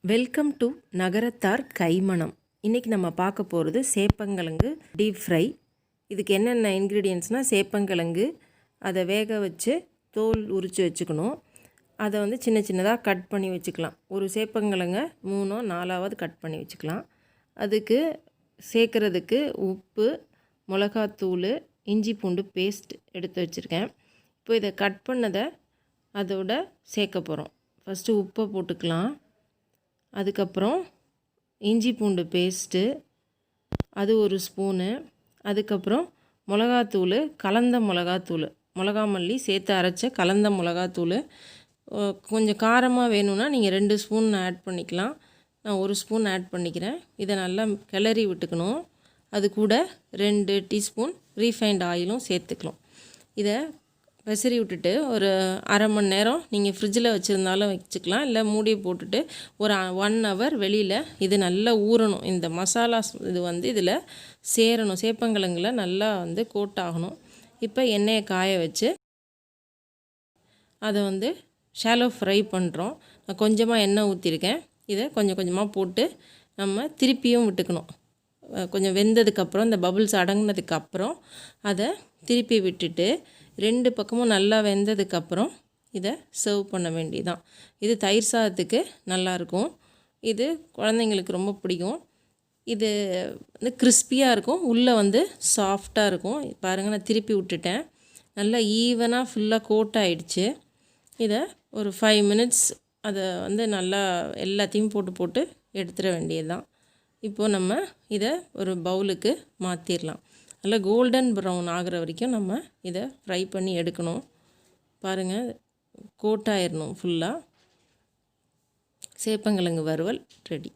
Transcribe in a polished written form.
Welcome to நகரத்தார் கைமணம். இன்றைக்கி நம்ம பார்க்க போகிறது சேப்பங்கிழங்கு டீப் ஃப்ரை. இதுக்கு என்னென்ன இன்க்ரீடியன்ட்ஸ்னால், சேப்பங்கிழங்கு அதை வேக வச்சு தோல் உரித்து வச்சுக்கணும். அதை வந்து சின்ன சின்னதாக கட் பண்ணி வச்சுக்கலாம். ஒரு சேப்பங்கிழங்க 3-4 கட் பண்ணி வச்சுக்கலாம். அதுக்கு சேர்க்குறதுக்கு உப்பு, மிளகாத்தூள், இஞ்சி பூண்டு பேஸ்ட் எடுத்து வச்சுருக்கேன். இப்போ இதை கட் பண்ணதை அதோட சேர்க்க போகிறோம். ஃபஸ்ட்டு உப்பை போட்டுக்கலாம். அதுக்கப்புறம் இஞ்சி பூண்டு பேஸ்ட்டு அது ஒரு ஸ்பூனு. அதுக்கப்புறம் மிளகாத்தூள், கலந்த மிளகாத்தூள், மிளகா மல்லி சேர்த்து அரைச்ச கலந்த மிளகாத்தூள். கொஞ்சம் காரமாக வேணும்னா நீங்கள் 2 ஸ்பூன் ஆட் பண்ணிக்கலாம். நான் 1 ஸ்பூன் ஆட் பண்ணிக்கிறேன். இதை நல்லா கிளறி விட்டுக்கணும். அது கூட 2 டீஸ்பூன் ரீஃபைண்ட் ஆயிலும் சேர்த்துக்கலாம். இதை பெசரி விட்டுட்டு ஒரு அரை மணி நேரம் நீங்கள் ஃப்ரிட்ஜில் வச்சுருந்தாலும் வச்சுக்கலாம், இல்லை மூடி போட்டுட்டு ஒரு 1 ஹவர் வெளியில் இது நல்லா ஊறணும். இந்த மசாலாஸ் இது வந்து இதில் சேரணும், சேப்பங்கிழங்குல நல்லா வந்து கோட் ஆகணும். இப்போ எண்ணெயை காய வச்சு அதை வந்து ஷாலோ ஃப்ரை பண்ணுறோம். நான் கொஞ்சமாக எண்ணெய் ஊற்றிருக்கேன். இதை கொஞ்சம் கொஞ்சமாக போட்டு நம்ம திருப்பியும் விட்டுக்கணும். கொஞ்சம் வெந்ததுக்கப்புறம் இந்த பபுள்ஸ் அடங்கினதுக்கப்புறம் அதை திருப்பி விட்டுட்டு 2 பக்கமும் நல்லா வெந்ததுக்கப்புறம் இதை சர்வ் பண்ண வேண்டியதான். இது தயிர் சாதத்துக்கு நல்லாயிருக்கும். இது குழந்தைங்களுக்கு ரொம்ப பிடிக்கும். இது வந்து கிறிஸ்பியாக இருக்கும், உள்ளே வந்து சாஃப்டாக இருக்கும். பாருங்கள், நான் திருப்பி விட்டுட்டேன். நல்லா ஈவனாக ஃபுல்லாக கோட் ஆகிடுச்சு. இதை ஒரு 5 மினிட்ஸ் அதை வந்து நல்லா எல்லாத்தையும் போட்டு எடுத்துட வேண்டியது தான். இப்போது நம்ம இதை ஒரு பவுலுக்கு மாற்றிடலாம். நல்லா கோல்டன் ப்ரௌன் ஆகிற வரைக்கும் நம்ம இதை ஃப்ரை பண்ணி எடுக்கணும். பாருங்கள், கோட் ஆயிடணும் ஃபுல்லாக. சேப்பங்கிழங்கு வறுவல் ரெடி.